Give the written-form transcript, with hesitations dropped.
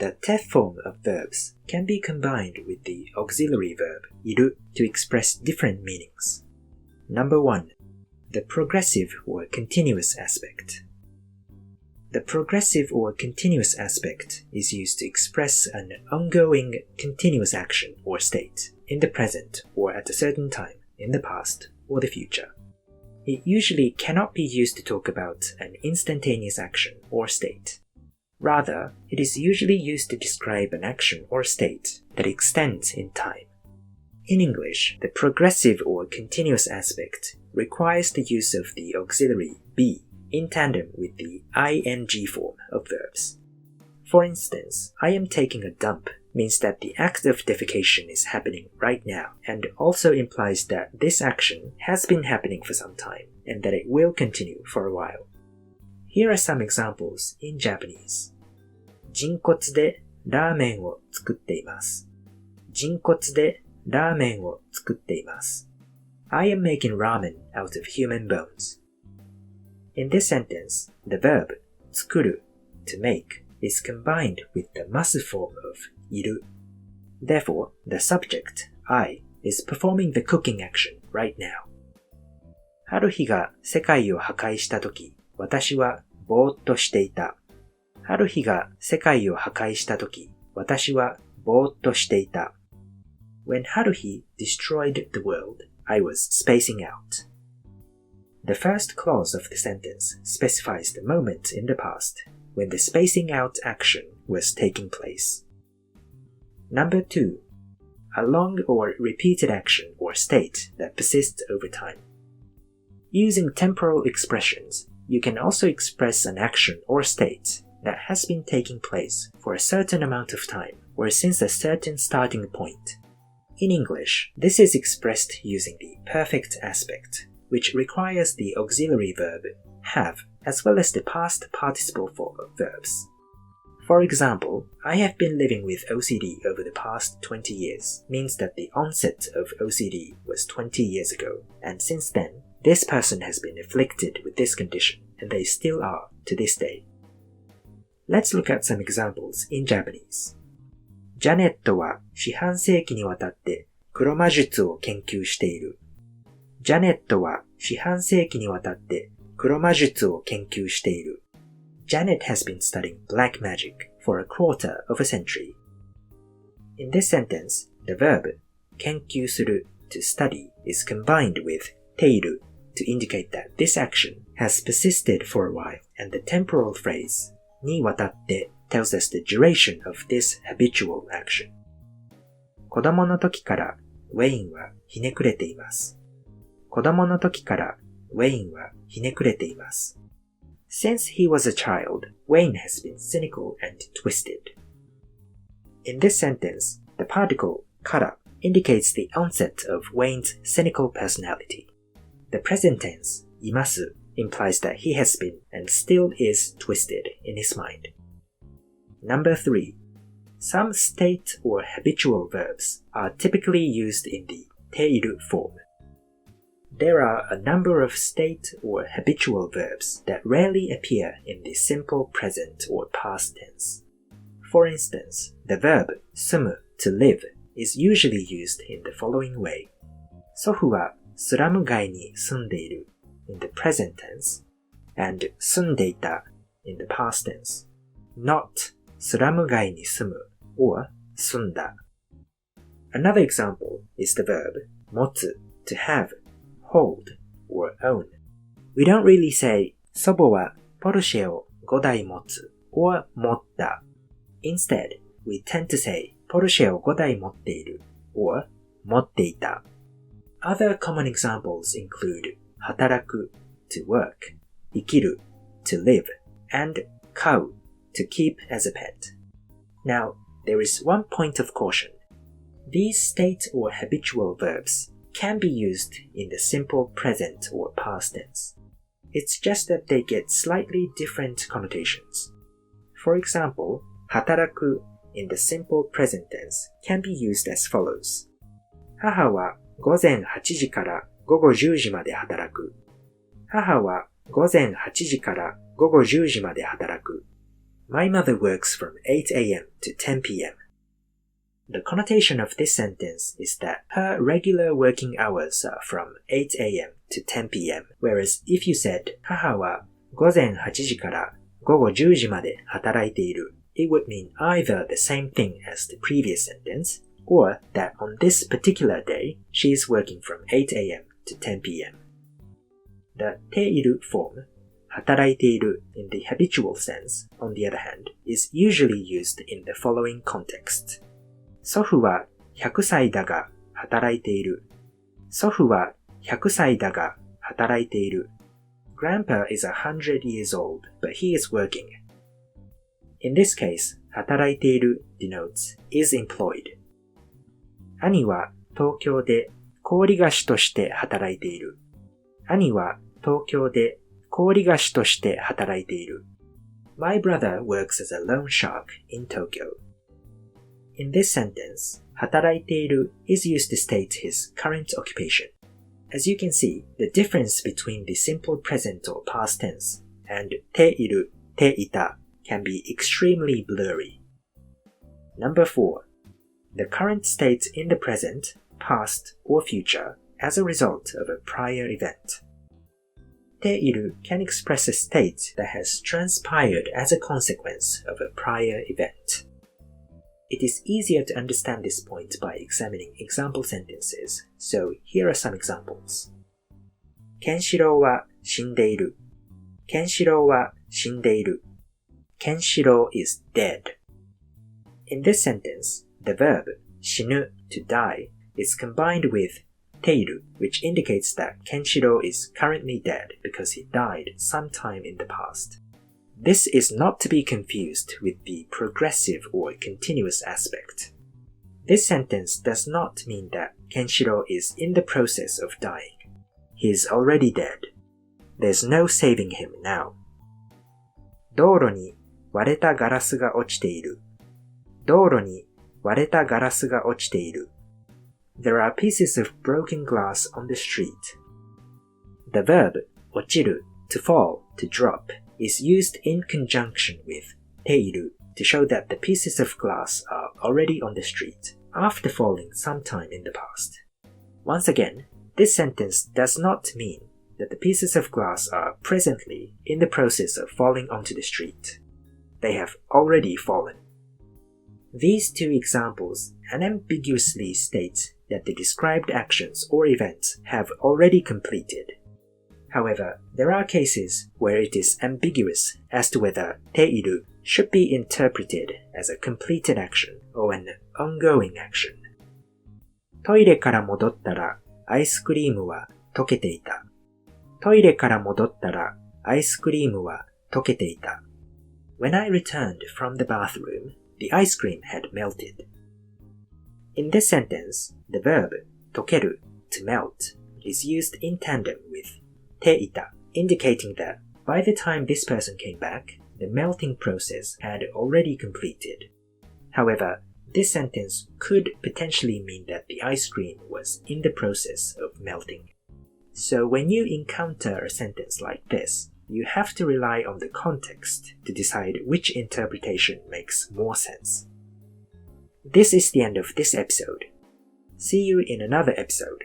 The te form of verbs can be combined with the auxiliary verb いる to express different meanings. Number 1. The progressive or continuous aspect. The progressive or continuous aspect is used to express an ongoing continuous action or state in the present or at a certain time in the past or the future. It usually cannot be used to talk about an instantaneous action or state. Rather, it is usually used to describe an action or state that extends in time. In English, the progressive or continuous aspect requires the use of the auxiliary be in tandem with the ing form of verbs. For instance, I am taking a dump means that the act of defecation is happening right now and also implies that this action has been happening for some time and that it will continue for a while. Here are some examples in Japanese. 人骨でラーメンを作っています。人骨でラーメンを作っています。I am making ramen out of human bones. In this sentence, the verb 作る to make is combined with the ます form of いる. Therefore, the subject, I, is performing the cooking action right now. ある日が世界を破壊したとき、私はぼーっとしていた。ある日が世界を破壊したとき、私はぼーっとしていた。When Haruhi destroyed the world, I was spacing out. The first clause of the sentence specifies the moment in the past when the spacing out action was taking place. Number 2. A long or repeated action or state that persists over time. Using temporal expressions, you can also express an action or state that has been taking place for a certain amount of time or since a certain starting point. In English, this is expressed using the perfect aspect, which requires the auxiliary verb have as well as the past participle form of verbs. For example, I have been living with OCD over the past 20 years means that the onset of OCD was 20 years ago, and since then, this person has been afflicted with this condition, and they still are to this day. Let's look at some examples in Japanese. ジャネットは四半世紀にわたって黒魔術を研究している。ジャネットは四半世紀にわたって黒魔術を研究している。Janet has been studying black magic for a quarter of a century. In this sentence, the verb 研究する to study is combined with ている to indicate that this action has persisted for a while, and the temporal phrase にわたって tells us the duration of this habitual action. 子供の時からウェインはひねくれています。子供の時からウェインはひねくれています。Since he was a child, Wayne has been cynical and twisted. In this sentence, the particle から indicates the onset of Wayne's cynical personality. The present tense います implies that he has been and still is twisted in his mind. Number 3. Some state or habitual verbs are typically used in the ている form. There are a number of state or habitual verbs that rarely appear in the simple present or past tense. For instance, the verb 住む to live is usually used in the following way. 祖父はスラム街に住んでいる in the present tense and 住んでいた in the past tense, not スラム街に住む or 住んだ. Another example is the verb 持つ to have, hold, or own. We don't really say 祖母はポルシェを5台持つ or 持った. Instead, we tend to say ポルシェを5台持っている or 持っていた. Other common examples include 働く to work, 生きる to live, and 飼う to keep as a pet. Now, there is one point of caution. These state or habitual verbs can be used in the simple present or past tense. It's just that they get slightly different connotations. For example, 働く in the simple present tense can be used as follows. 母は午前8時から午後10時まで働く。母は午前8時から午後10時まで働く。My mother works from 8 a.m. to 10 p.m. The connotation of this sentence is that her regular working hours are from 8 a.m. to 10 p.m. Whereas if you said 母は午前8時から午後10時まで働いている, it would mean either the same thing as the previous sentence or that on this particular day she is working from 8 a.m. to 10 p.m. The ている form, 働いている in the habitual sense, on the other hand, is usually used in the following context. 祖父は100歳だが働いている。祖父は100歳だが働いている。Grandpa is 100 years old, but he is working. In this case, 働いている denotes is employed. 兄は東京で氷菓子として働いている。兄は東京で氷菓子として働いている。My brother works as a loan shark in Tokyo. In this sentence, 働いている is used to state his current occupation. As you can see, the difference between the simple present or past tense and ている、ていた can be extremely blurry. Number 4. The current state in the present, past, or future as a result of a prior event. ている can express a state that has transpired as a consequence of a prior event. It is easier to understand this point by examining example sentences, so here are some examples. ケンシロウは死んでいる。ケンシロウは死んでいる。ケンシロウ is dead. In this sentence, the verb 死ぬ to die is combined with ている, which indicates that Kenshiro is currently dead because he died sometime in the past. This is not to be confused with the progressive or continuous aspect. This sentence does not mean that Kenshiro is in the process of dying. He is already dead. There's no saving him now. 道路に割れたガラスが落ちている。道路に割れたガラスが落ちている。There are pieces of broken glass on the street. The verb 落ちる to fall, to drop, is used in conjunction with ている to show that the pieces of glass are already on the street after falling sometime in the past. Once again, this sentence does not mean that the pieces of glass are presently in the process of falling onto the street. They have already fallen. These two examples unambiguously state that the described actions or events have already completed. However, there are cases where it is ambiguous as to whether ている should be interpreted as a completed action or an ongoing action. トイレから戻ったらアイスクリームは溶けていた。トイレから戻ったらアイスクリームは溶けていた。When I returned from the bathroom, the ice cream had melted. In this sentence, the verb 溶ける to melt is used in tandem with ていた, indicating that by the time this person came back, the melting process had already completed. However, this sentence could potentially mean that the ice cream was in the process of melting. So when you encounter a sentence like this, you have to rely on the context to decide which interpretation makes more sense. This is the end of this episode. See you in another episode.